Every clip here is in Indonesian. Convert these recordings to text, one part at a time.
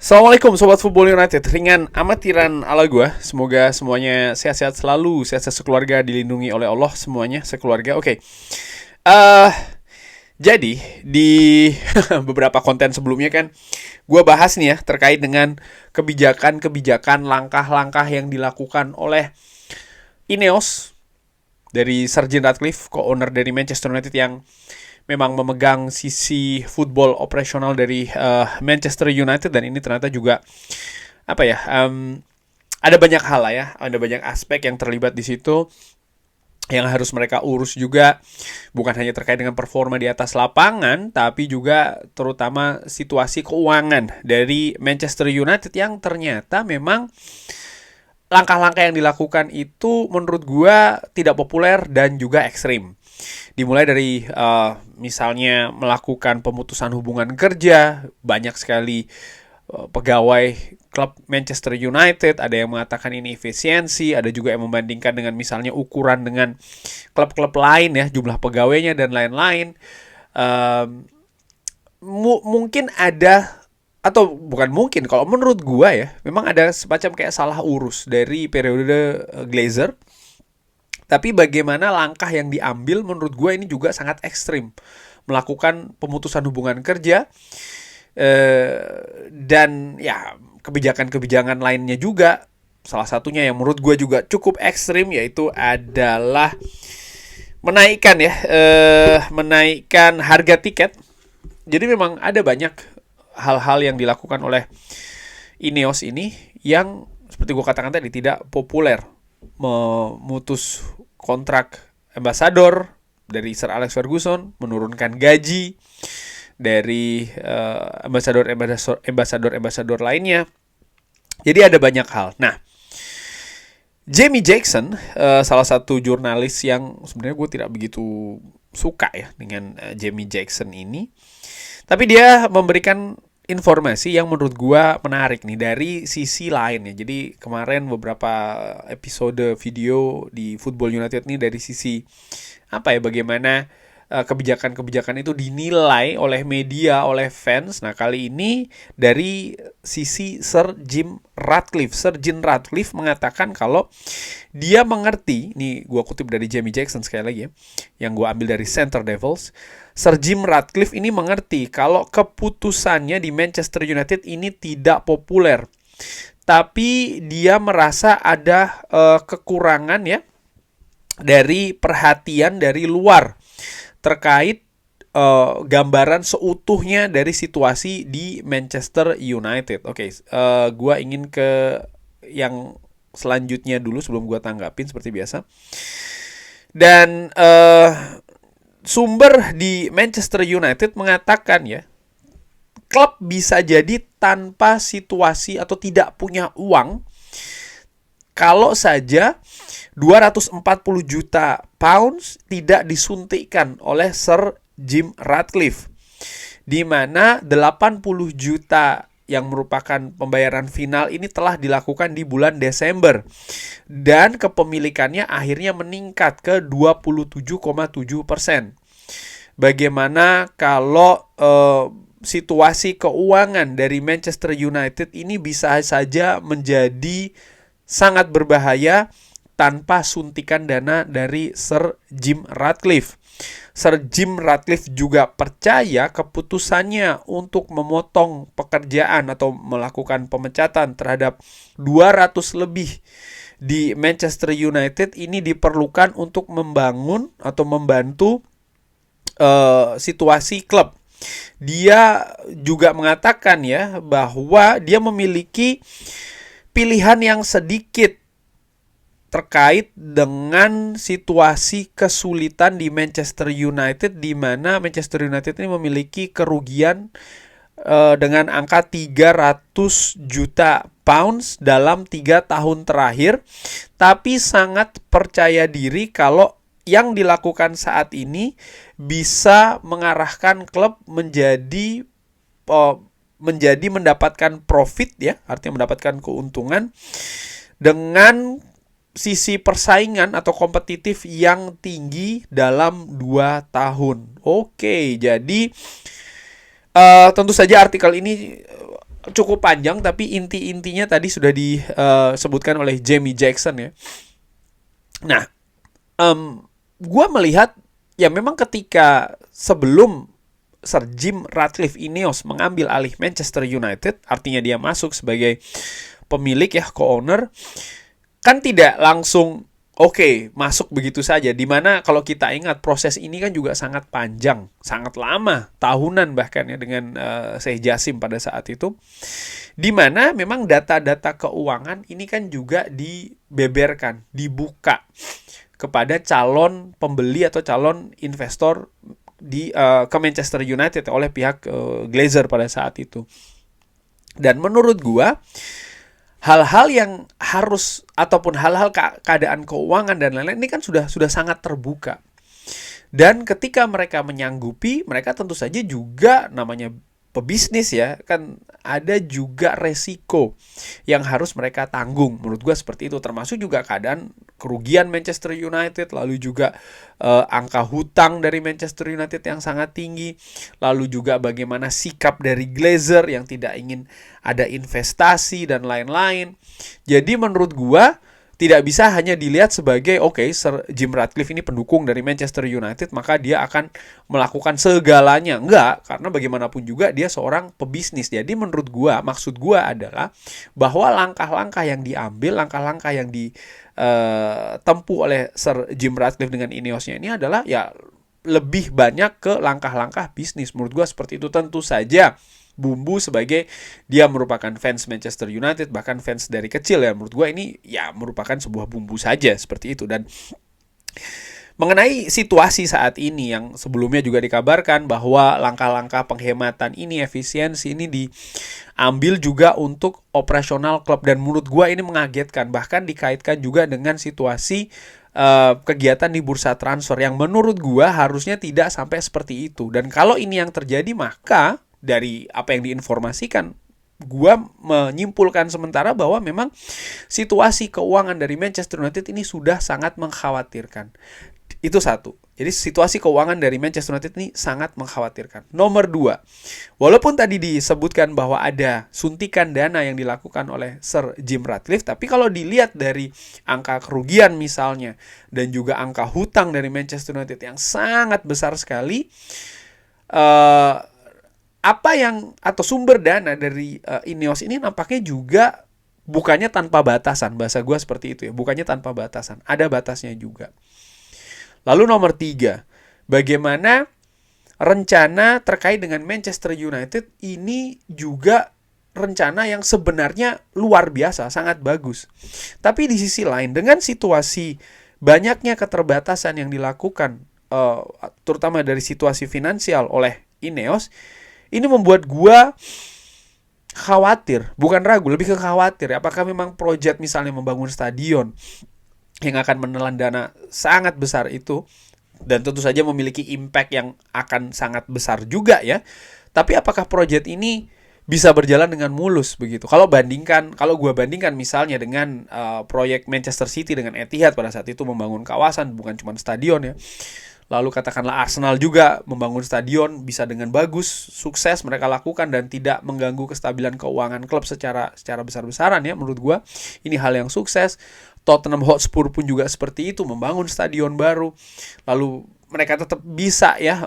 Assalamualaikum Sobat Football United. Ringan amatiran ala gue. Semoga semuanya sehat-sehat selalu, sehat-sehat sekeluarga, dilindungi oleh Allah semuanya sekeluarga. Oke. Eh jadi di beberapa konten sebelumnya kan gue bahas nih ya terkait dengan kebijakan-kebijakan langkah-langkah yang dilakukan oleh Ineos dari Sir Jim Ratcliffe, co-owner dari Manchester United yang memang memegang sisi football operasional dari Manchester United, dan ini ternyata juga apa ya, ada banyak hal lah ya, ada banyak aspek yang terlibat di situ yang harus mereka urus juga, bukan hanya terkait dengan performa di atas lapangan, tapi juga terutama situasi keuangan dari Manchester United yang ternyata memang langkah-langkah yang dilakukan itu menurut gua tidak populer dan juga ekstrim. Dimulai dari misalnya melakukan pemutusan hubungan kerja, banyak sekali pegawai klub Manchester United, ada yang mengatakan ini efisiensi, ada juga yang membandingkan dengan misalnya ukuran dengan klub-klub lain ya, jumlah pegawainya dan lain-lain. Mungkin ada, atau bukan mungkin, kalau menurut gua ya, memang ada semacam kayak salah urus dari periode Glazer. Tapi bagaimana langkah yang diambil menurut gue ini juga sangat ekstrim. Melakukan pemutusan hubungan kerja, dan ya kebijakan-kebijakan lainnya juga. Salah satunya yang menurut gue juga cukup ekstrim yaitu adalah menaikkan ya, menaikkan harga tiket. Jadi memang ada banyak hal-hal yang dilakukan oleh Ineos ini yang seperti gue katakan tadi tidak populer. Memutus kontrak ambassador dari Sir Alex Ferguson, menurunkan gaji dari ambassador lainnya. Jadi ada banyak hal. Nah, Jamie Jackson, salah satu jurnalis yang sebenarnya gue tidak begitu suka ya dengan Jamie Jackson ini, tapi dia memberikan informasi yang menurut gua menarik nih dari sisi lain ya. Jadi kemarin beberapa episode video di Football United nih dari sisi apa ya, bagaimana kebijakan-kebijakan itu dinilai oleh media, oleh fans. Nah, kali ini dari sisi Sir Jim Ratcliffe. Sir Jim Ratcliffe mengatakan kalau dia mengerti, nih gua kutip dari Jamie Jackson sekali lagi ya, yang gua ambil dari Center Devils. Sir Jim Ratcliffe ini mengerti kalau keputusannya di Manchester United ini tidak populer. Tapi dia merasa ada kekurangan ya dari perhatian dari luar terkait gambaran seutuhnya dari situasi di Manchester United. Oke, gua ingin ke yang selanjutnya dulu sebelum gua tanggapin seperti biasa. Dan sumber di Manchester United mengatakan ya, klub bisa jadi tanpa situasi atau tidak punya uang kalau saja 240 juta pounds tidak disuntikkan oleh Sir Jim Ratcliffe, di mana 80 juta yang merupakan pembayaran final ini telah dilakukan di bulan Desember dan kepemilikannya akhirnya meningkat ke 27,7%. Bagaimana kalau situasi keuangan dari Manchester United ini bisa saja menjadi sangat berbahaya tanpa suntikan dana dari Sir Jim Ratcliffe. Sir Jim Ratcliffe juga percaya keputusannya untuk memotong pekerjaan atau melakukan pemecatan terhadap 200 lebih di Manchester United ini diperlukan untuk membangun atau membantu situasi klub. Dia juga mengatakan ya bahwa dia memiliki pilihan yang sedikit terkait dengan situasi kesulitan di Manchester United, di mana Manchester United ini memiliki kerugian dengan angka 300 juta pounds dalam 3 tahun terakhir, tapi sangat percaya diri kalau yang dilakukan saat ini bisa mengarahkan klub menjadi mendapatkan profit ya, artinya mendapatkan keuntungan dengan sisi persaingan atau kompetitif yang tinggi dalam 2 tahun. Oke, jadi tentu saja artikel ini cukup panjang, tapi inti-intinya tadi sudah disebutkan oleh Jamie Jackson ya. Nah, gue melihat ya memang ketika sebelum Sir Jim Ratcliffe Ineos mengambil alih Manchester United, artinya dia masuk sebagai pemilik ya, co-owner, kan tidak langsung masuk begitu saja. Dimana kalau kita ingat proses ini kan juga sangat panjang, sangat lama, tahunan bahkan ya dengan Sheikh Jassim pada saat itu. Dimana memang data-data keuangan ini kan juga dibeberkan, dibuka kepada calon pembeli atau calon investor ke Manchester United oleh pihak Glazer pada saat itu. Dan menurut gua hal-hal yang harus ataupun hal-hal keadaan keuangan dan lain-lain ini kan sudah sangat terbuka. Dan ketika mereka menyanggupi, mereka tentu saja juga namanya pebisnis ya, kan ada juga resiko yang harus mereka tanggung. Menurut gue seperti itu, termasuk juga keadaan kerugian Manchester United, lalu juga angka hutang dari Manchester United yang sangat tinggi, lalu juga bagaimana sikap dari Glazer yang tidak ingin ada investasi dan lain-lain. Jadi menurut gue tidak bisa hanya dilihat sebagai Sir Jim Ratcliffe ini pendukung dari Manchester United, maka dia akan melakukan segalanya. Enggak, karena bagaimanapun juga dia seorang pebisnis. Jadi menurut gua, maksud gua adalah bahwa langkah-langkah yang diambil, langkah-langkah yang ditempuh oleh Sir Jim Ratcliffe dengan Ineosnya ini adalah ya lebih banyak ke langkah-langkah bisnis. Menurut gua seperti itu. Tentu saja bumbu sebagai dia merupakan fans Manchester United, bahkan fans dari kecil ya, menurut gue ini ya merupakan sebuah bumbu saja seperti itu. Dan mengenai situasi saat ini yang sebelumnya juga dikabarkan bahwa langkah-langkah penghematan ini, efisiensi ini diambil juga untuk operasional klub, dan menurut gue ini mengagetkan, bahkan dikaitkan juga dengan situasi kegiatan di bursa transfer yang menurut gue harusnya tidak sampai seperti itu. Dan kalau ini yang terjadi, maka dari apa yang diinformasikan, gua menyimpulkan sementara bahwa memang situasi keuangan dari Manchester United ini sudah sangat mengkhawatirkan. Itu satu. Jadi situasi keuangan dari Manchester United ini sangat mengkhawatirkan. Nomor 2, walaupun tadi disebutkan bahwa ada suntikan dana yang dilakukan oleh Sir Jim Ratcliffe, tapi kalau dilihat dari angka kerugian misalnya, dan juga angka hutang dari Manchester United yang sangat besar sekali, atau sumber dana dari Ineos ini nampaknya juga bukannya tanpa batasan. Bahasa gue seperti itu ya, bukannya tanpa batasan, ada batasnya juga. Lalu nomor 3, bagaimana rencana terkait dengan Manchester United ini juga rencana yang sebenarnya luar biasa, sangat bagus. Tapi di sisi lain, dengan situasi banyaknya keterbatasan yang dilakukan, terutama dari situasi finansial oleh Ineos, ini membuat gua khawatir, bukan ragu, lebih ke khawatir. Apakah memang proyek misalnya membangun stadion yang akan menelan dana sangat besar itu, dan tentu saja memiliki impact yang akan sangat besar juga ya. Tapi apakah proyek ini bisa berjalan dengan mulus begitu? Kalau gua bandingkan misalnya dengan proyek Manchester City dengan Etihad pada saat itu membangun kawasan, bukan cuma stadion ya. Lalu katakanlah Arsenal juga membangun stadion, bisa dengan bagus, sukses mereka lakukan dan tidak mengganggu kestabilan keuangan klub secara besar-besaran ya. Menurut gua ini hal yang sukses. Tottenham Hotspur pun juga seperti itu, membangun stadion baru. Lalu mereka tetap bisa ya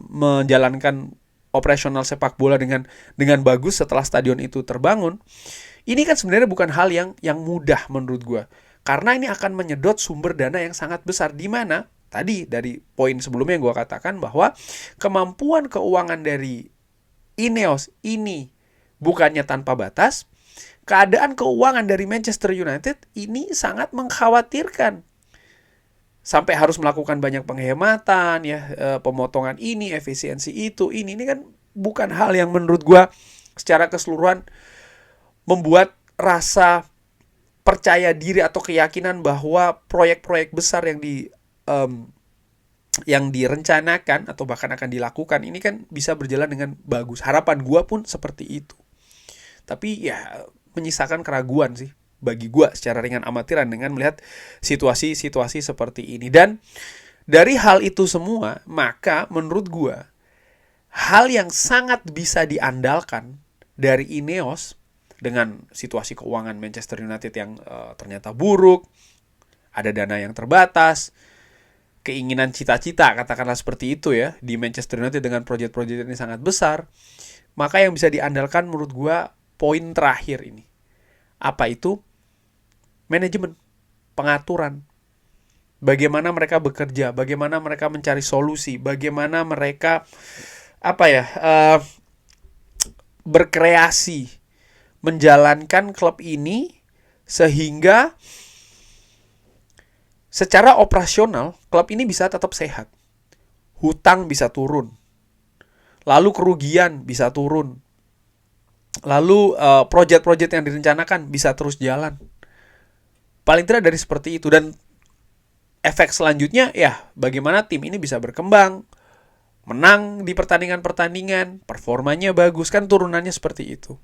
menjalankan operasional sepak bola dengan bagus setelah stadion itu terbangun. Ini kan sebenarnya bukan hal yang mudah menurut gua, karena ini akan menyedot sumber dana yang sangat besar, di mana tadi dari poin sebelumnya yang gue katakan bahwa kemampuan keuangan dari Ineos ini bukannya tanpa batas, keadaan keuangan dari Manchester United ini sangat mengkhawatirkan. Sampai harus melakukan banyak penghematan ya, pemotongan ini, efisiensi itu, ini kan bukan hal yang menurut gue secara keseluruhan membuat rasa percaya diri atau keyakinan bahwa proyek-proyek besar yang direncanakan atau bahkan akan dilakukan ini kan bisa berjalan dengan bagus. Harapan gue pun seperti itu. Tapi ya menyisakan keraguan sih bagi gue secara ringan amatiran dengan melihat situasi-situasi seperti ini. Dan dari hal itu semua, maka menurut gue hal yang sangat bisa diandalkan dari Ineos dengan situasi keuangan Manchester United yang ternyata buruk, ada dana yang terbatas, keinginan cita-cita katakanlah seperti itu ya di Manchester United dengan proyek-proyek ini sangat besar, maka yang bisa diandalkan menurut gua poin terakhir ini. Apa itu? Manajemen, pengaturan. Bagaimana mereka bekerja, bagaimana mereka mencari solusi, bagaimana mereka berkreasi menjalankan klub ini sehingga secara operasional klub ini bisa tetap sehat. Hutang bisa turun. Lalu kerugian bisa turun. Lalu proyek-proyek yang direncanakan bisa terus jalan. Paling tidak dari seperti itu. Dan efek selanjutnya ya bagaimana tim ini bisa berkembang, menang di pertandingan-pertandingan, performanya bagus, kan turunannya seperti itu.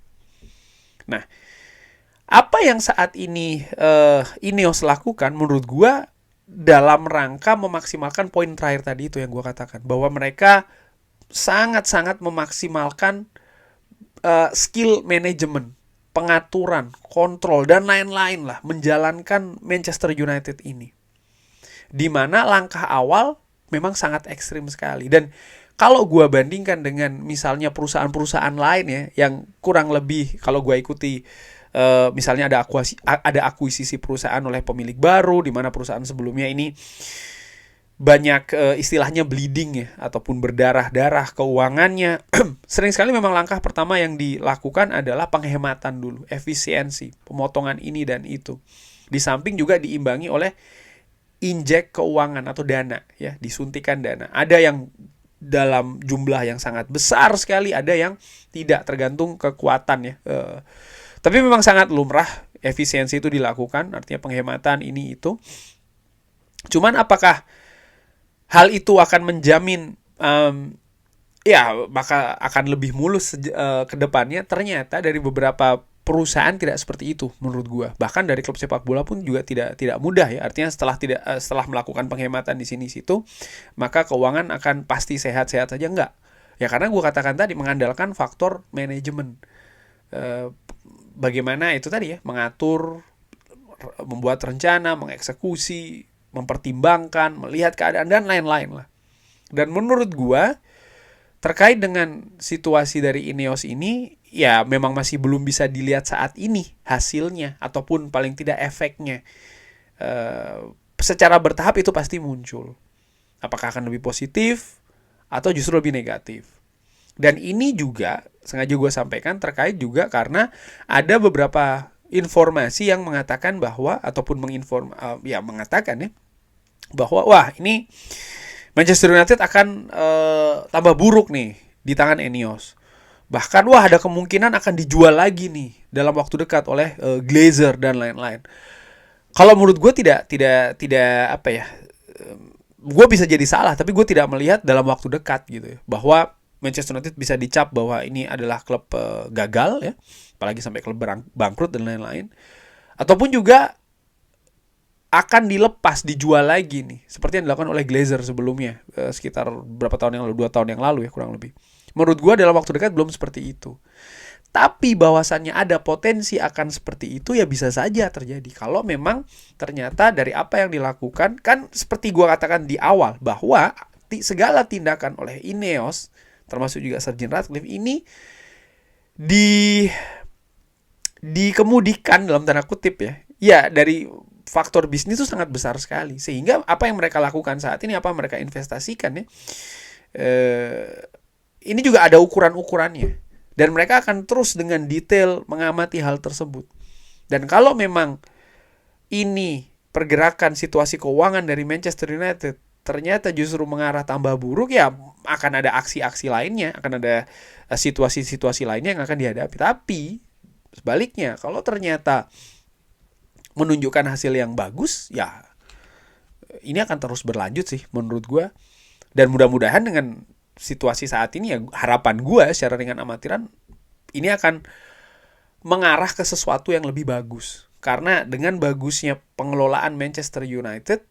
Nah, apa yang saat ini Ineos lakukan menurut gua dalam rangka memaksimalkan poin terakhir tadi itu yang gua katakan, bahwa mereka sangat-sangat memaksimalkan skill manajemen, pengaturan, kontrol, dan lain-lain lah menjalankan Manchester United ini. Di mana langkah awal memang sangat ekstrim sekali. Dan kalau gue bandingkan dengan misalnya perusahaan-perusahaan lain ya, yang kurang lebih kalau gue ikuti, misalnya ada akuisisi perusahaan oleh pemilik baru, di mana perusahaan sebelumnya ini banyak istilahnya bleeding ya, ataupun berdarah-darah keuangannya. Sering sekali memang langkah pertama yang dilakukan adalah penghematan dulu, efisiensi, pemotongan ini dan itu. Di samping juga diimbangi oleh injek keuangan atau dana ya, disuntikan dana. Ada yang dalam jumlah yang sangat besar sekali, ada yang tidak, tergantung kekuatan ya. Tapi memang sangat lumrah efisiensi itu dilakukan, artinya penghematan ini itu. Cuman apakah hal itu akan menjamin maka akan lebih mulus ke depannya? Ternyata dari beberapa perusahaan tidak seperti itu menurut gua. Bahkan dari klub sepak bola pun juga tidak mudah ya. Artinya setelah melakukan penghematan di sini situ, maka keuangan akan pasti sehat-sehat saja, enggak. Ya karena gua katakan tadi mengandalkan faktor manajemen. Bagaimana itu tadi ya, mengatur, membuat rencana, mengeksekusi, mempertimbangkan, melihat keadaan dan lain-lain lah. Dan menurut gua terkait dengan situasi dari Ineos ini, ya memang masih belum bisa dilihat saat ini hasilnya ataupun paling tidak efeknya. Secara bertahap itu pasti muncul. Apakah akan lebih positif atau justru lebih negatif? Dan ini juga sengaja gue sampaikan terkait juga karena ada beberapa informasi yang mengatakan bahwa ataupun mengatakan ya bahwa wah ini Manchester United akan tambah buruk nih di tangan Ineos. Bahkan wah ada kemungkinan akan dijual lagi nih dalam waktu dekat oleh Glazer dan lain-lain. Kalau menurut gue tidak gue bisa jadi salah, tapi gue tidak melihat dalam waktu dekat gitu ya, bahwa Manchester United bisa dicap bahwa ini adalah klub gagal ya, apalagi sampai klub bangkrut dan lain-lain. Ataupun juga akan dilepas, dijual lagi nih, seperti yang dilakukan oleh Glazer sebelumnya, sekitar berapa tahun yang lalu, 2 tahun yang lalu ya kurang lebih. Menurut gue dalam waktu dekat belum seperti itu. Tapi bahwasannya ada potensi akan seperti itu ya bisa saja terjadi. Kalau memang ternyata dari apa yang dilakukan, kan seperti gue katakan di awal, bahwa segala tindakan oleh Ineos, termasuk juga Sir Jim Ratcliffe ini dikemudikan dalam tanda kutip ya. Ya dari faktor bisnis itu sangat besar sekali. Sehingga apa yang mereka lakukan saat ini, apa yang mereka investasikan ya, ini juga ada ukuran-ukurannya. Dan mereka akan terus dengan detail mengamati hal tersebut. Dan kalau memang ini pergerakan situasi keuangan dari Manchester United ternyata justru mengarah tambah buruk, ya akan ada aksi-aksi lainnya, akan ada situasi-situasi lainnya yang akan dihadapi. Tapi sebaliknya, kalau ternyata menunjukkan hasil yang bagus, ya ini akan terus berlanjut sih menurut gue. Dan mudah-mudahan dengan situasi saat ini ya, harapan gue secara ringan amatiran ini akan mengarah ke sesuatu yang lebih bagus. Karena dengan bagusnya pengelolaan Manchester United,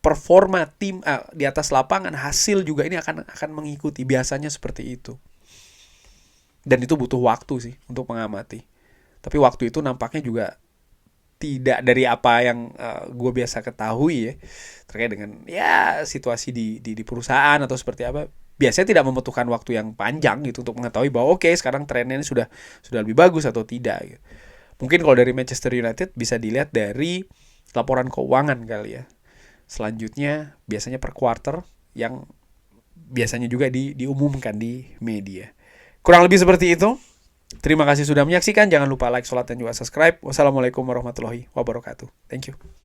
performa tim di atas lapangan, hasil juga ini akan mengikuti, biasanya seperti itu. Dan itu butuh waktu sih untuk mengamati. Tapi waktu itu nampaknya juga tidak dari apa yang gue biasa ketahui ya, terkait dengan ya situasi di perusahaan atau seperti apa, biasanya tidak membutuhkan waktu yang panjang gitu untuk mengetahui bahwa oke, sekarang trennya ini sudah lebih bagus atau tidak gitu. Mungkin kalau dari Manchester United bisa dilihat dari laporan keuangan kali ya. Selanjutnya biasanya per quarter yang biasanya juga diumumkan di media. Kurang lebih seperti itu. Terima kasih sudah menyaksikan. Jangan lupa like, sholat, dan juga subscribe. Wassalamualaikum warahmatullahi wabarakatuh. Thank you.